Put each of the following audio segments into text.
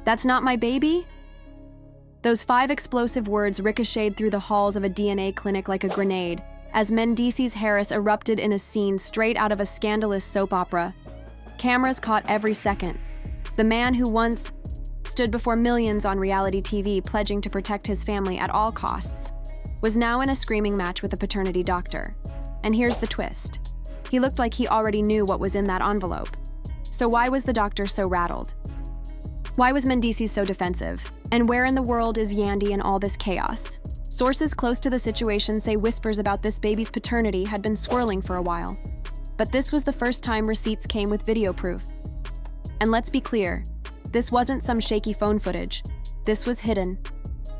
That's not my baby? Those 5 explosive words ricocheted through the halls of a DNA clinic like a grenade as Mendeecees Harris erupted in a scene straight out of a scandalous soap opera. Cameras caught every second. The man who once stood before millions on reality TV pledging to protect his family at all costs was now in a screaming match with a paternity doctor. And here's the twist. He looked like he already knew what was in that envelope. So why was the doctor so rattled? Why was Mendeecees so defensive? And where in the world is Yandy in all this chaos? Sources close to the situation say whispers about this baby's paternity had been swirling for a while. But this was the first time receipts came with video proof. And let's be clear, this wasn't some shaky phone footage. This was hidden.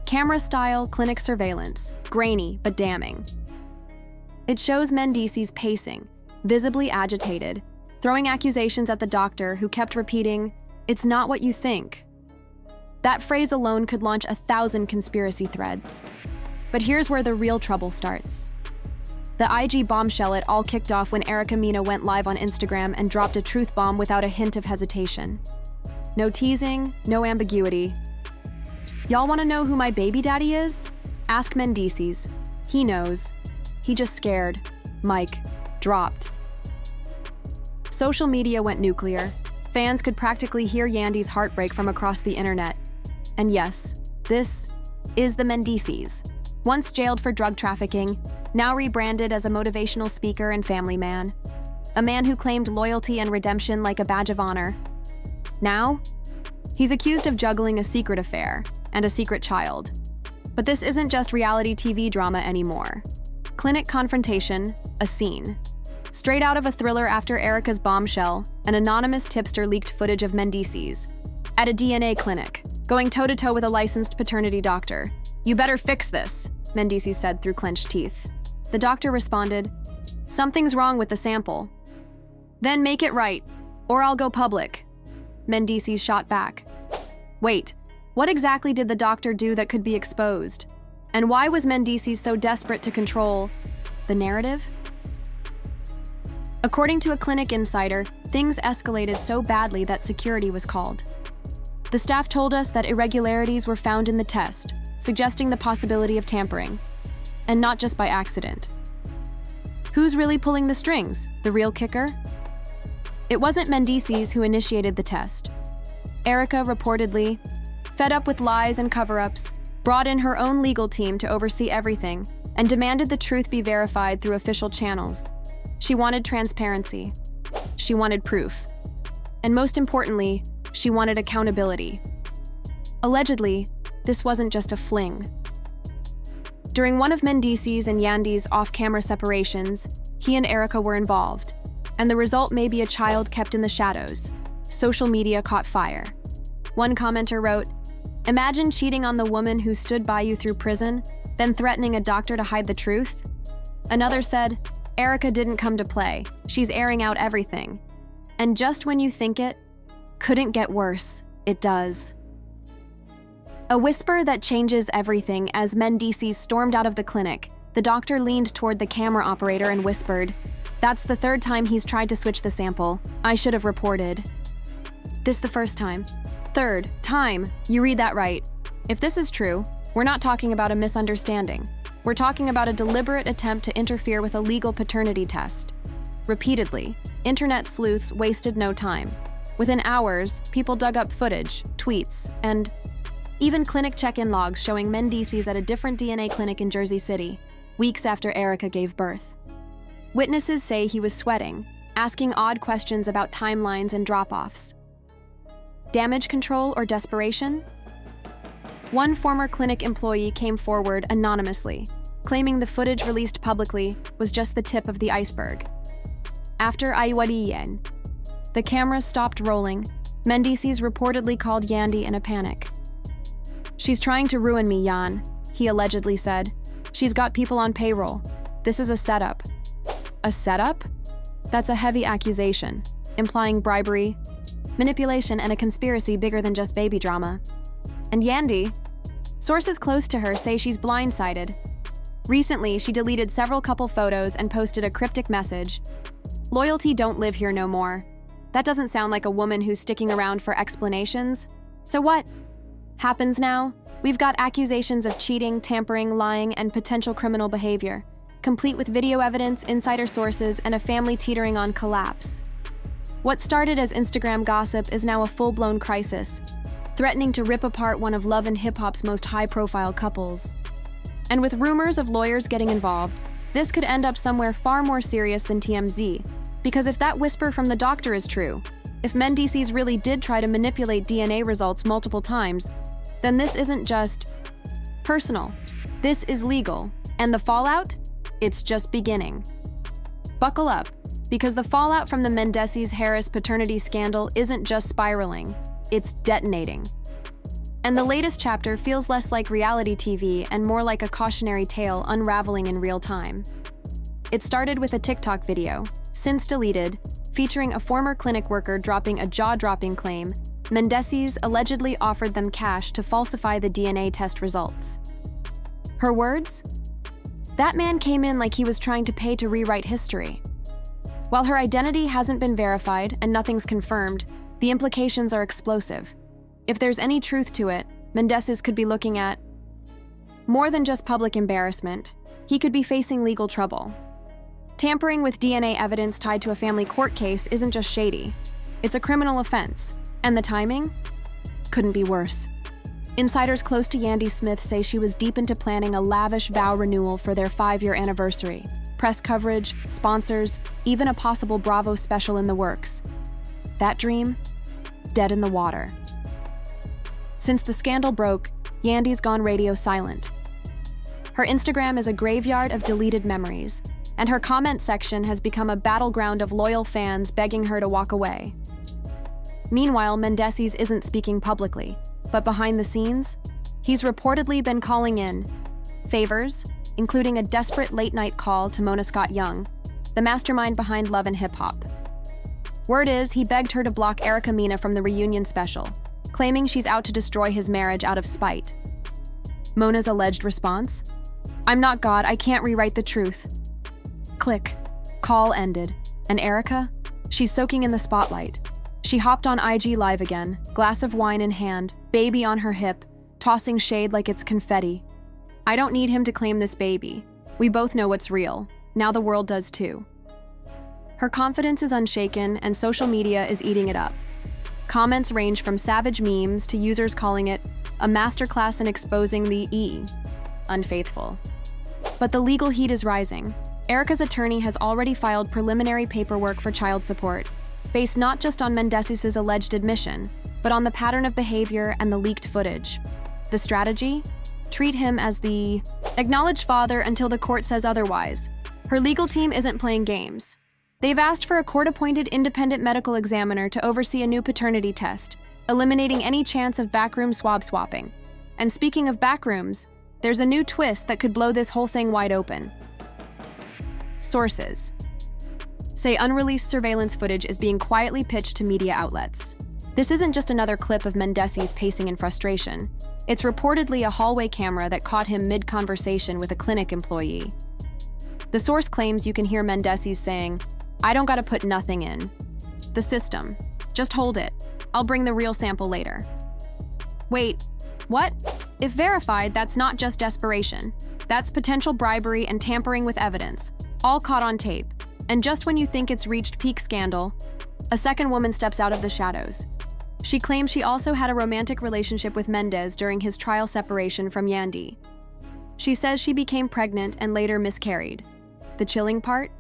Camera-style clinic surveillance, grainy but damning. It shows Mendeecees pacing, visibly agitated, throwing accusations at the doctor who kept repeating, "It's not what you think." That phrase alone could launch 1,000 conspiracy threads. But here's where the real trouble starts. The IG bombshell it all kicked off when Erica Mena went live on Instagram and dropped a truth bomb without a hint of hesitation. No teasing, no ambiguity. Y'all wanna know who my baby daddy is? Ask Mendeecees. He knows. He just scared. Mic dropped. Social media went nuclear. Fans could practically hear Yandy's heartbreak from across the internet. And yes, this is the Mendeecees. Once jailed for drug trafficking, now rebranded as a motivational speaker and family man. A man who claimed loyalty and redemption like a badge of honor. Now, he's accused of juggling a secret affair and a secret child. But this isn't just reality TV drama anymore. Clinic confrontation, a scene. Straight out of a thriller after Erica's bombshell, an anonymous tipster leaked footage of Mendeecees at a DNA clinic, going toe-to-toe with a licensed paternity doctor. "You better fix this," Mendeecees said through clenched teeth. The doctor responded, "Something's wrong with the sample." "Then make it right, or I'll go public," Mendeecees shot back. Wait, what exactly did the doctor do that could be exposed? And why was Mendeecees so desperate to control the narrative? According to a clinic insider, things escalated so badly that security was called. The staff told us that irregularities were found in the test, suggesting the possibility of tampering. And not just by accident. Who's really pulling the strings? The real kicker? It wasn't Mendeecees who initiated the test. Erica reportedly, fed up with lies and cover-ups, brought in her own legal team to oversee everything and demanded the truth be verified through official channels. She wanted transparency. She wanted proof. And most importantly, she wanted accountability. Allegedly, this wasn't just a fling. During one of Mendeecees and Yandy's off-camera separations, he and Erica were involved, and the result may be a child kept in the shadows. Social media caught fire. One commenter wrote, "Imagine cheating on the woman who stood by you through prison, then threatening a doctor to hide the truth." Another said, "Erica didn't come to play. She's airing out everything." And just when you think it couldn't get worse, it does. A whisper that changes everything as Mendeecees stormed out of the clinic. The doctor leaned toward the camera operator and whispered, "That's the 3rd time he's tried to switch the sample. I should have reported." This the first time. 3rd time, you read that right. If this is true, we're not talking about a misunderstanding. We're talking about a deliberate attempt to interfere with a legal paternity test. Repeatedly, internet sleuths wasted no time. Within hours, people dug up footage, tweets, and even clinic check-in logs showing Mendeecees at a different DNA clinic in Jersey City, weeks after Erica gave birth. Witnesses say he was sweating, asking odd questions about timelines and drop-offs. Damage control or desperation? One former clinic employee came forward anonymously, claiming the footage released publicly was just the tip of the iceberg. After Aiwadiyen, the cameras stopped rolling. Mendeecees reportedly called Yandy in a panic. "She's trying to ruin me, Jan," he allegedly said. "She's got people on payroll. This is a setup." A setup? That's a heavy accusation, implying bribery, manipulation, and a conspiracy bigger than just baby drama. And Yandy? Sources close to her say she's blindsided. Recently, she deleted several couple photos and posted a cryptic message. "Loyalty don't live here no more." That doesn't sound like a woman who's sticking around for explanations. So what happens now? We've got accusations of cheating, tampering, lying, and potential criminal behavior, complete with video evidence, insider sources, and a family teetering on collapse. What started as Instagram gossip is now a full-blown crisis, threatening to rip apart one of love and hip-hop's most high-profile couples. And with rumors of lawyers getting involved, this could end up somewhere far more serious than TMZ, because if that whisper from the doctor is true, if Mendeecees really did try to manipulate DNA results multiple times, then this isn't just personal. This is legal, and the fallout? It's just beginning. Buckle up, because the fallout from the Mendeecees Harris paternity scandal isn't just spiraling, it's detonating. And the latest chapter feels less like reality TV and more like a cautionary tale unraveling in real time. It started with a TikTok video, since deleted, featuring a former clinic worker dropping a jaw-dropping claim. Mendeecees allegedly offered them cash to falsify the DNA test results. Her words? That man came in like he was trying to pay to rewrite history. While her identity hasn't been verified and nothing's confirmed, the implications are explosive. If there's any truth to it, Mendeecees could be looking at more than just public embarrassment. He could be facing legal trouble. Tampering with DNA evidence tied to a family court case isn't just shady. It's a criminal offense. And the timing? Couldn't be worse. Insiders close to Yandy Smith say she was deep into planning a lavish vow renewal for their 5-year anniversary. Press coverage, sponsors, even a possible Bravo special in the works. That dream? Dead in the water. Since the scandal broke, Yandy's gone radio silent. Her Instagram is a graveyard of deleted memories, and her comment section has become a battleground of loyal fans begging her to walk away. Meanwhile, Mendeecees isn't speaking publicly, but behind the scenes, he's reportedly been calling in favors, including a desperate late-night call to Mona Scott Young, the mastermind behind Love and Hip Hop. Word is he begged her to block Erica Mena from the reunion special, claiming she's out to destroy his marriage out of spite. Mona's alleged response? I'm not God, I can't rewrite the truth. Click. Call ended. And Erica? She's soaking in the spotlight. She hopped on IG Live again, glass of wine in hand, baby on her hip, tossing shade like it's confetti. I don't need him to claim this baby. We both know what's real. Now the world does too. Her confidence is unshaken, and social media is eating it up. Comments range from savage memes to users calling it a masterclass in exposing the unfaithful. But the legal heat is rising. Erica's attorney has already filed preliminary paperwork for child support, based not just on Mendeecees' alleged admission, but on the pattern of behavior and the leaked footage. The strategy? Treat him as the acknowledged father until the court says otherwise. Her legal team isn't playing games. They've asked for a court-appointed independent medical examiner to oversee a new paternity test, eliminating any chance of backroom swab swapping. And speaking of backrooms, there's a new twist that could blow this whole thing wide open. Sources say unreleased surveillance footage is being quietly pitched to media outlets. This isn't just another clip of Mendeecees pacing in frustration. It's reportedly a hallway camera that caught him mid-conversation with a clinic employee. The source claims you can hear Mendeecees saying, I don't gotta put nothing in. The system. Just hold it. I'll bring the real sample later. Wait, what? If verified, that's not just desperation. That's potential bribery and tampering with evidence, all caught on tape. And just when you think it's reached peak scandal, a second woman steps out of the shadows. She claims she also had a romantic relationship with Mendez during his trial separation from Yandy. She says she became pregnant and later miscarried. The chilling part?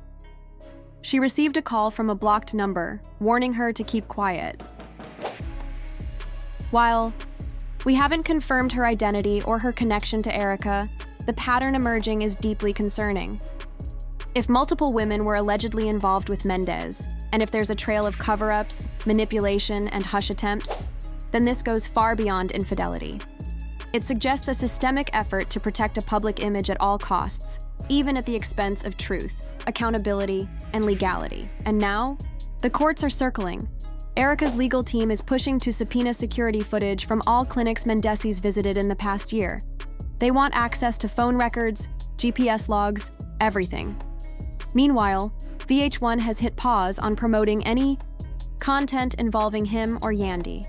She received a call from a blocked number, warning her to keep quiet. While we haven't confirmed her identity or her connection to Erica, the pattern emerging is deeply concerning. If multiple women were allegedly involved with Mendez, and if there's a trail of cover-ups, manipulation, and hush attempts, then this goes far beyond infidelity. It suggests a systemic effort to protect a public image at all costs, even at the expense of truth, accountability, and legality. And now, the courts are circling. Erica's legal team is pushing to subpoena security footage from all clinics Mendeecees visited in the past year. They want access to phone records, GPS logs, everything. Meanwhile, VH1 has hit pause on promoting any content involving him or Yandy.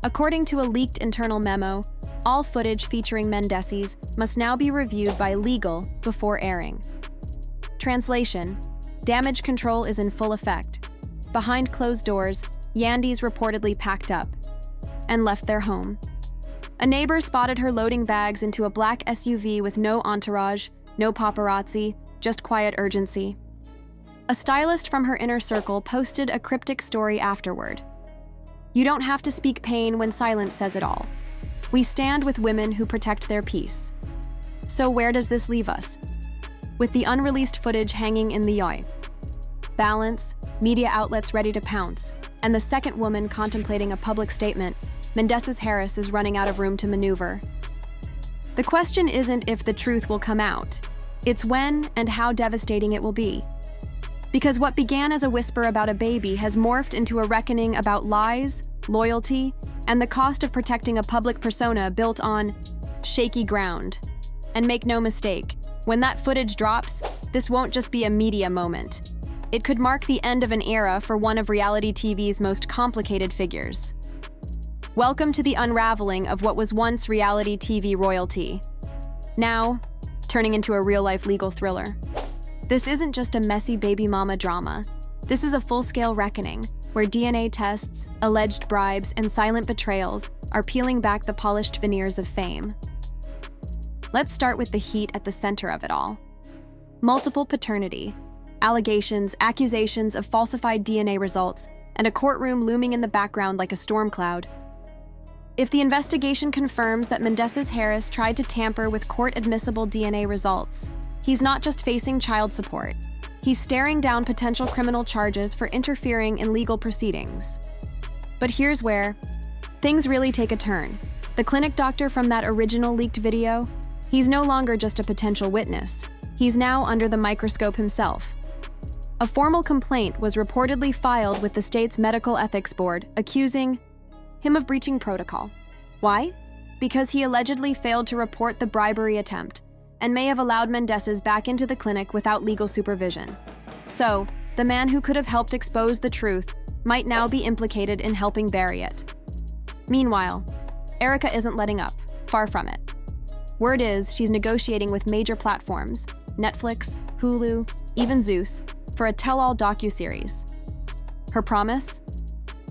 According to a leaked internal memo, all footage featuring Mendeecees must now be reviewed by legal before airing. Translation: damage control is in full effect. Behind closed doors, Yandy's reportedly packed up and left their home. A neighbor spotted her loading bags into a black SUV with no entourage, no paparazzi, just quiet urgency. A stylist from her inner circle posted a cryptic story afterward. "You don't have to speak pain when silence says it all. We stand with women who protect their peace." So where does this leave us? With the unreleased footage hanging in the eye, balance, media outlets ready to pounce, and the second woman contemplating a public statement, Mendeecees Harris is running out of room to maneuver. The question isn't if the truth will come out, it's when and how devastating it will be. Because what began as a whisper about a baby has morphed into a reckoning about lies, loyalty, and the cost of protecting a public persona built on shaky ground. And make no mistake, when that footage drops, this won't just be a media moment. It could mark the end of an era for one of reality TV's most complicated figures. Welcome to the unraveling of what was once reality TV royalty, now turning into a real-life legal thriller. This isn't just a messy baby mama drama. This is a full-scale reckoning where DNA tests, alleged bribes, and silent betrayals are peeling back the polished veneers of fame. Let's start with the heat at the center of it all. Multiple paternity, allegations, accusations of falsified DNA results, and a courtroom looming in the background like a storm cloud. If the investigation confirms that Mendeecees Harris tried to tamper with court-admissible DNA results, he's not just facing child support. He's staring down potential criminal charges for interfering in legal proceedings. But here's where things really take a turn. The clinic doctor from that original leaked video, he's no longer just a potential witness. He's now under the microscope himself. A formal complaint was reportedly filed with the state's medical ethics board, accusing him of breaching protocol. Why? Because he allegedly failed to report the bribery attempt and may have allowed Mendeecees back into the clinic without legal supervision. So, the man who could have helped expose the truth might now be implicated in helping bury it. Meanwhile, Erica isn't letting up, far from it. Word is she's negotiating with major platforms, Netflix, Hulu, even Zeus, for a tell-all docuseries. Her promise?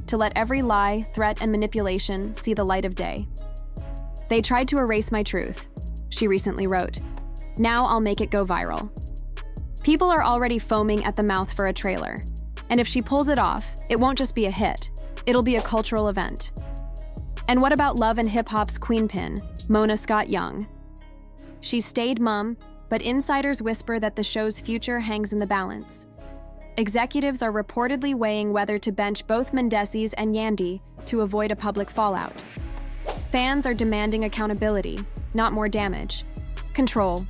To let every lie, threat, and manipulation see the light of day. "They tried to erase my truth," she recently wrote. "Now I'll make it go viral." People are already foaming at the mouth for a trailer. And if she pulls it off, it won't just be a hit, it'll be a cultural event. And what about love and hip-hop's queenpin, Mona Scott Young? She's stayed mum, but insiders whisper that the show's future hangs in the balance. Executives are reportedly weighing whether to bench both Mendeecees and Yandy to avoid a public fallout. Fans are demanding accountability, not more damage. Control.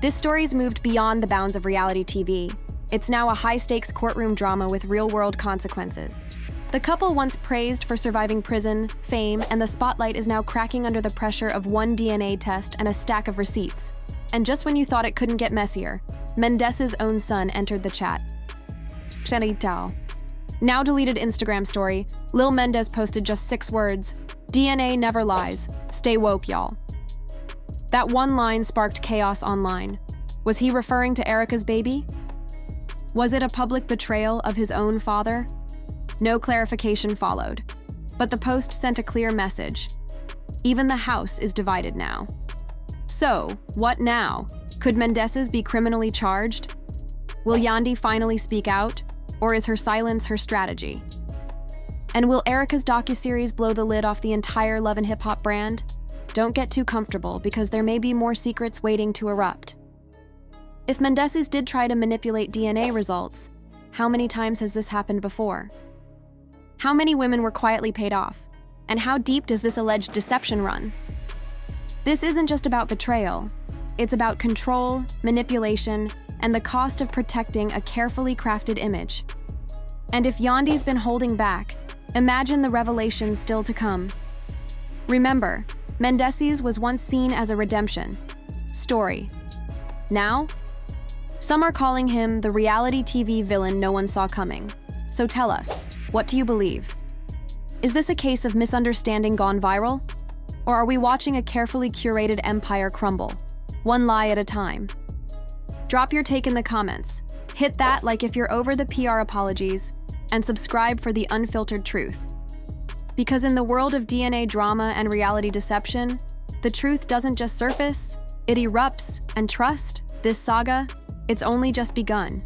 This story's moved beyond the bounds of reality TV. It's now a high-stakes courtroom drama with real-world consequences. The couple once praised for surviving prison, fame, and the spotlight is now cracking under the pressure of one DNA test and a stack of receipts. And just when you thought it couldn't get messier, Mendeecees' own son entered the chat. Now deleted Instagram story, Lil Mendez posted just 6 words, "DNA never lies. Stay woke, y'all." That one line sparked chaos online. Was he referring to Erica's baby? Was it a public betrayal of his own father? No clarification followed, but the post sent a clear message. Even the house is divided now. So, what now? Could Mendeecees be criminally charged? Will Yandy finally speak out, or is her silence her strategy? And will Erica's docuseries blow the lid off the entire Love and Hip Hop brand? Don't get too comfortable, because there may be more secrets waiting to erupt. If Mendeecees did try to manipulate DNA results, how many times has this happened before? How many women were quietly paid off? And how deep does this alleged deception run? This isn't just about betrayal. It's about control, manipulation, and the cost of protecting a carefully crafted image. And if Yandy's been holding back, imagine the revelations still to come. Remember, Mendeecees was once seen as a redemption story. Now, some are calling him the reality TV villain no one saw coming. So tell us, what do you believe? Is this a case of misunderstanding gone viral? Or are we watching a carefully curated empire crumble, one lie at a time? Drop your take in the comments. Hit that like if you're over the PR apologies, and subscribe for the unfiltered truth. Because in the world of DNA drama and reality deception, the truth doesn't just surface, it erupts, and trust, this saga, it's only just begun.